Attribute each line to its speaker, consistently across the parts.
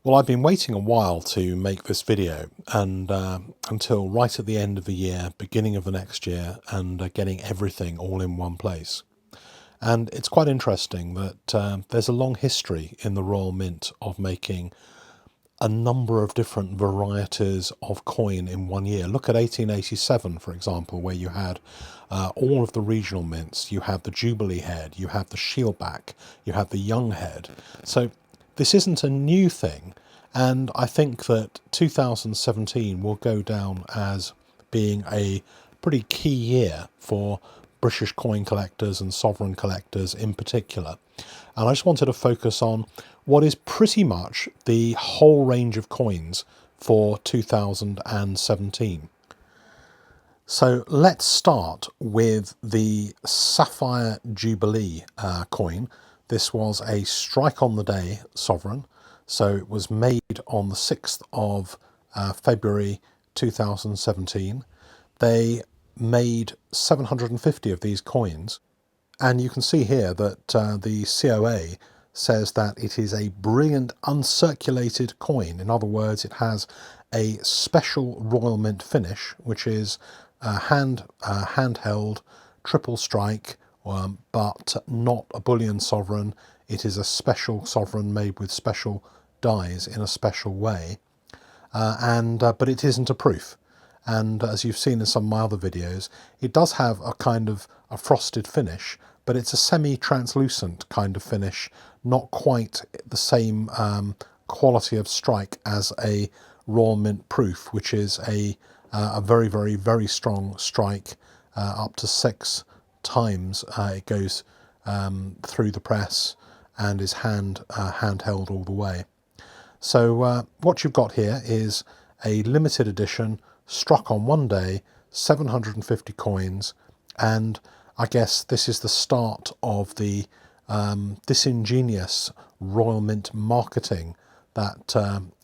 Speaker 1: Well, I've been waiting a while to make this video, and until right at the end of the year, beginning of the next year, and getting everything all in one place. And it's quite interesting that there's a long history in the Royal Mint of making a number of different varieties of coin in one year. Look at 1887, for example, where you had all of the regional mints. You had the Jubilee head, you had the Shieldback, you had the Young head. So this isn't a new thing, and I think that 2017 will go down as being a pretty key year for British coin collectors and sovereign collectors in particular. And I just wanted to focus on what is pretty much the whole range of coins for 2017. So let's start with the Sapphire Jubilee coin. This was a strike on the day sovereign. So it was made on the 6th of February 2017. They made 750 of these coins. And you can see here that the COA says that it is a brilliant uncirculated coin. In other words, it has a special Royal Mint finish, which is handheld, triple strike, but not a bullion sovereign. It is a special sovereign made with special dies in a special way, but it isn't a proof. And as you've seen in some of my other videos, it does have a kind of a frosted finish, but it's a semi-translucent kind of finish, not quite the same quality of strike as a Royal Mint proof, which is a very, very, very strong strike, up to 6 times. It goes through the press and is handheld all the way. So what you've got here is a limited edition, struck on one day, 750 coins, and I guess this is the start of the disingenuous Royal Mint marketing that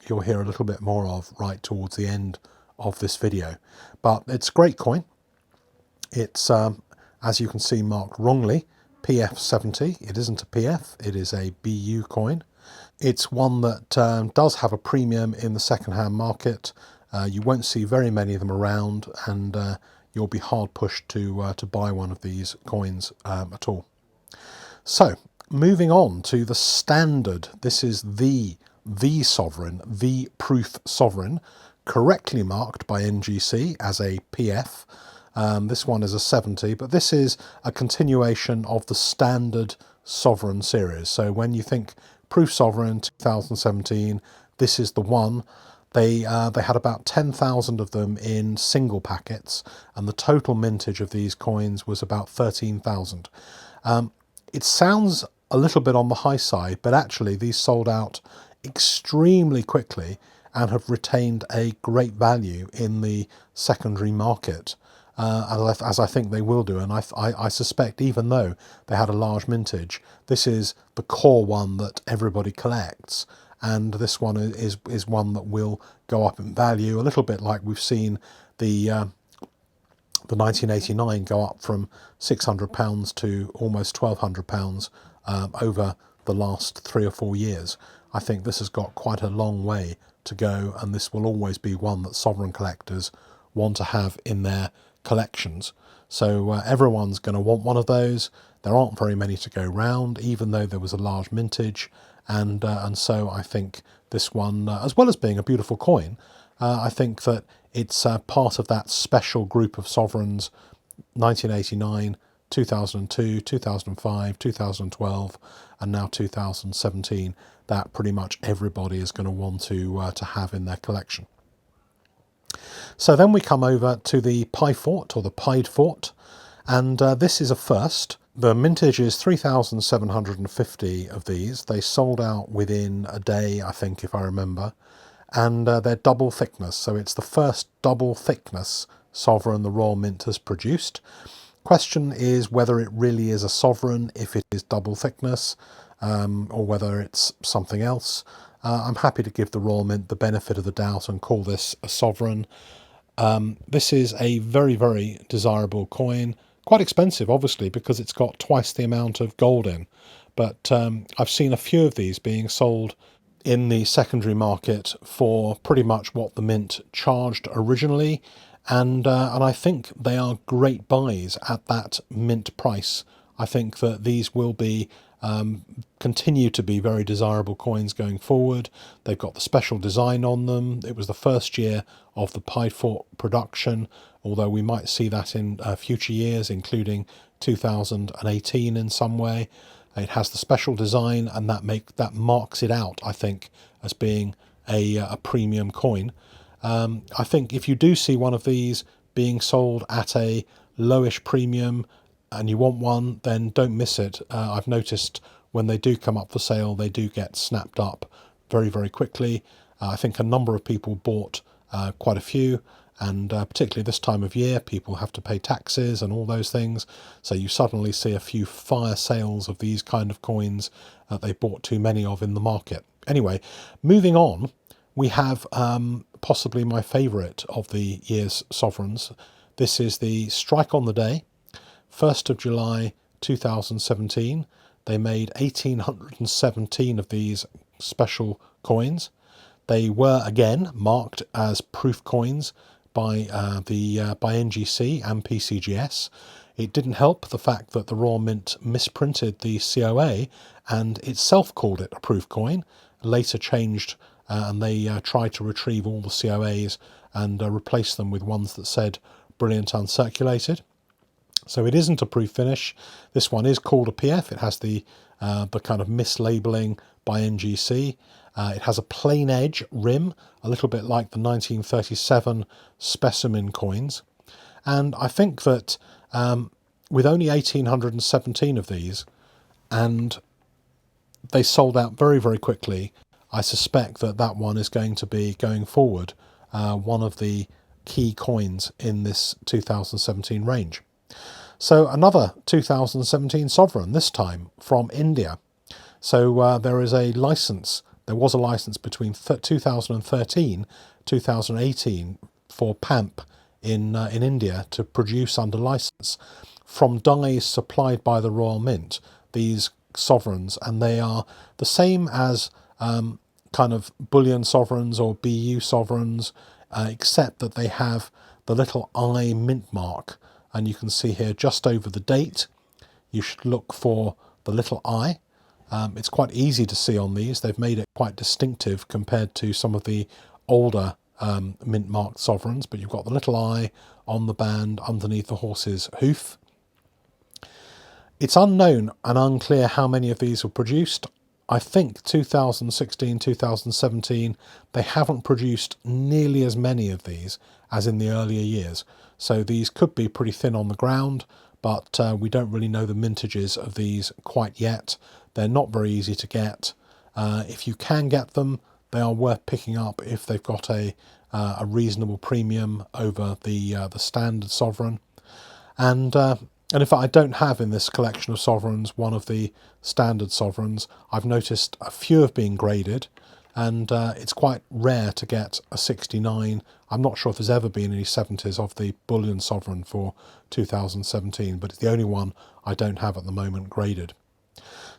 Speaker 1: you'll hear a little bit more of right towards the end of this video. But it's a great coin. It's, as you can see, marked wrongly, PF70. It isn't a PF, it is a BU coin. It's one that does have a premium in the second-hand market. You won't see very many of them around, and you'll be hard pushed to buy one of these coins at all. So moving on to the standard. This is the sovereign, the proof sovereign, correctly marked by NGC as a PF. This one is a 70, but this is a continuation of the standard sovereign series. So when you think proof sovereign 2017, this is the one. They had about 10,000 of them in single packets, and the total mintage of these coins was about 13,000. It sounds a little bit on the high side, but actually these sold out extremely quickly and have retained a great value in the secondary market, as I think they will do. And I suspect, even though they had a large mintage, this is the core one that everybody collects. And this one is one that will go up in value, a little bit like we've seen the 1989 go up from £600 to almost £1,200 over the last 3 or 4 years. I think this has got quite a long way to go, and this will always be one that sovereign collectors want to have in their collections. So everyone's going to want one of those. There aren't very many to go round, even though there was a large mintage. And so I think this one, as well as being a beautiful coin, I think that it's part of that special group of sovereigns, 1989, 2002, 2005, 2012, and now 2017, that pretty much everybody is going to want to have in their collection. So then we come over to the PIEDFORT, or the PIEDFORT, and this is a first. The mintage is 3,750 of these. They sold out within a day, I think, if I remember. And they're double thickness, so it's the first double thickness sovereign the Royal Mint has produced. Question is whether it really is a sovereign, if it is double thickness, or whether it's something else. I'm happy to give the Royal Mint the benefit of the doubt and call this a sovereign. This is a very, very desirable coin. Quite expensive, obviously, because it's got twice the amount of gold in. But I've seen a few of these being sold in the secondary market for pretty much what the mint charged originally, and I think they are great buys at that mint price. I think that these will be continue to be very desirable coins going forward. They've got the special design on them. It was the first year of the PIEDFORT production, although we might see that in future years, including 2018 in some way. It has the special design, and that marks it out, I think, as being a premium coin. I think if you do see one of these being sold at a lowish premium and you want one, then don't miss it. I've noticed when they do come up for sale, they do get snapped up very, very quickly. I think a number of people bought quite a few, and particularly this time of year, people have to pay taxes and all those things. So you suddenly see a few fire sales of these kind of coins that they bought too many of in the market. Anyway, moving on, we have possibly my favourite of the year's sovereigns. This is the Strike on the Day, 1st of July 2017. They made 1,817 of these special coins. They were again marked as proof coins by NGC and PCGS. It didn't help the fact that the Royal Mint misprinted the COA and itself called it a proof coin, later changed and they tried to retrieve all the COAs and replace them with ones that said brilliant uncirculated. So it isn't a proof finish. This one is called a PF. It has the kind of mislabeling by NGC. It has a plain edge rim, a little bit like the 1937 specimen coins. And I think that with only 1,817 of these, and they sold out very, very quickly, I suspect that that one is going to be, going forward, one of the key coins in this 2017 range. So another 2017 sovereign, this time from India. So there is a license. There was a license between 2013 2018 for PAMP in India to produce under license from dies supplied by the Royal Mint, these sovereigns, and they are the same as kind of bullion sovereigns or BU sovereigns, except that they have the little I mint mark, and you can see here just over the date you should look for the little I. It's quite easy to see on these. They've made it quite distinctive compared to some of the older mint marked sovereigns, but you've got the little I on the band underneath the horse's hoof. It's unknown and unclear how many of these were produced. I think 2016, 2017, they haven't produced nearly as many of these as in the earlier years. So these could be pretty thin on the ground, but we don't really know the mintages of these quite yet. They're not very easy to get. If you can get them, they are worth picking up if they've got a reasonable premium over the standard sovereign. And in fact, I don't have in this collection of sovereigns one of the standard sovereigns. I've noticed a few have been graded, and it's quite rare to get a 69. I'm not sure if there's ever been any 70s of the bullion sovereign for 2017, but it's the only one I don't have at the moment graded.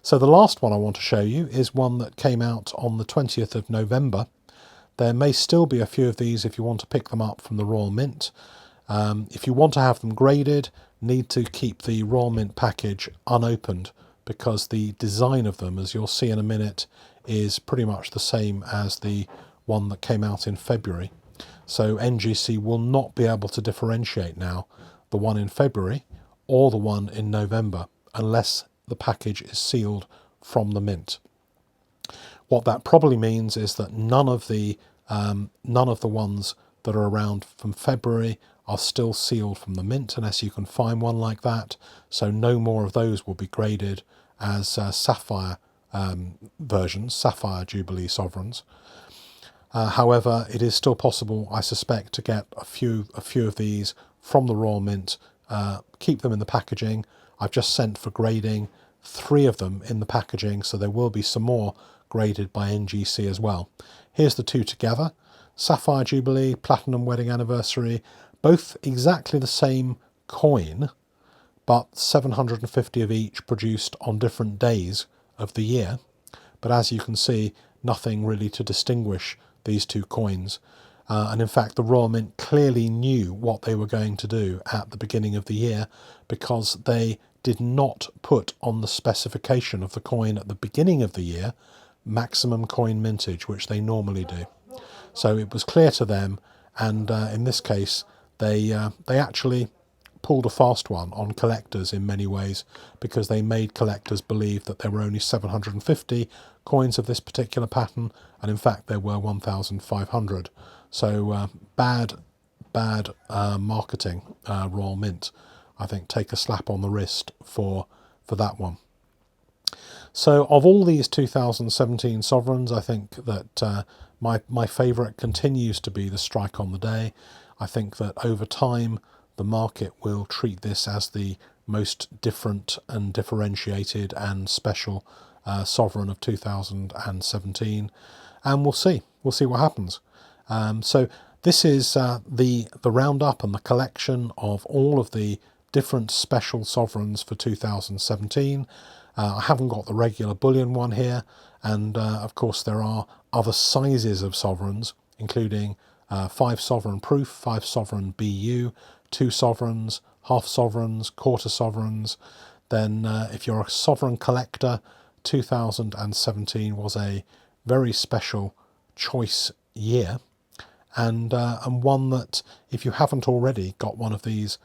Speaker 1: So the last one I want to show you is one that came out on the 20th of November. There may still be a few of these if you want to pick them up from the Royal Mint. If you want to have them graded, need to keep the Royal Mint package unopened, because the design of them, as you'll see in a minute, is pretty much the same as the one that came out in February. So NGC will not be able to differentiate now the one in February or the one in November unless the package is sealed from the mint. What that probably means is that none of the ones that are around from February are still sealed from the mint, unless you can find one like that. So no more of those will be graded as sapphire versions, sapphire Jubilee sovereigns. However, it is still possible, I suspect, to get a few of these from the Royal Mint. Keep them in the packaging. I've just sent for grading 3 of them in the packaging, so there will be some more graded by NGC as well. Here's the 2 together. Sapphire Jubilee, Platinum Wedding Anniversary, both exactly the same coin, but 750 of each produced on different days of the year. But as you can see, nothing really to distinguish these two coins. And in fact, the Royal Mint clearly knew what they were going to do at the beginning of the year, because they did not put on the specification of the coin at the beginning of the year maximum coin mintage, which they normally do. So it was clear to them, and in this case, they actually pulled a fast one on collectors in many ways, because they made collectors believe that there were only 750 coins of this particular pattern, and in fact there were 1,500. So bad marketing, Royal Mint. I think take a slap on the wrist for that one. So of all these 2017 sovereigns, I think that my favourite continues to be the strike on the day. I think that over time the market will treat this as the most different and differentiated and special sovereign of 2017, and we'll see what happens. So this is the roundup and the collection of all of the different special sovereigns for 2017. I haven't got the regular bullion one here, and of course there are other sizes of sovereigns, including 5 sovereign proof, 5 sovereign BU, 2 sovereigns, half sovereigns, quarter sovereigns. Then if you're a sovereign collector, 2017 was a very special choice year, and one that, if you haven't already got one of these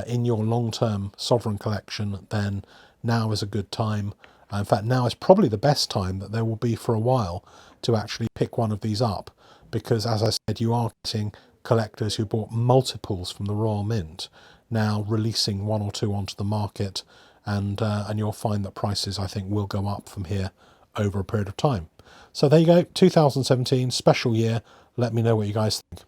Speaker 1: in your long-term sovereign collection, then now is a good time. In fact, now is probably the best time that there will be for a while to actually pick one of these up, because as I said, you are getting collectors who bought multiples from the Royal Mint now releasing 1 or 2 onto the market, and you'll find that prices, I think, will go up from here over a period of time. So there you go, 2017 special year. Let me know what you guys think.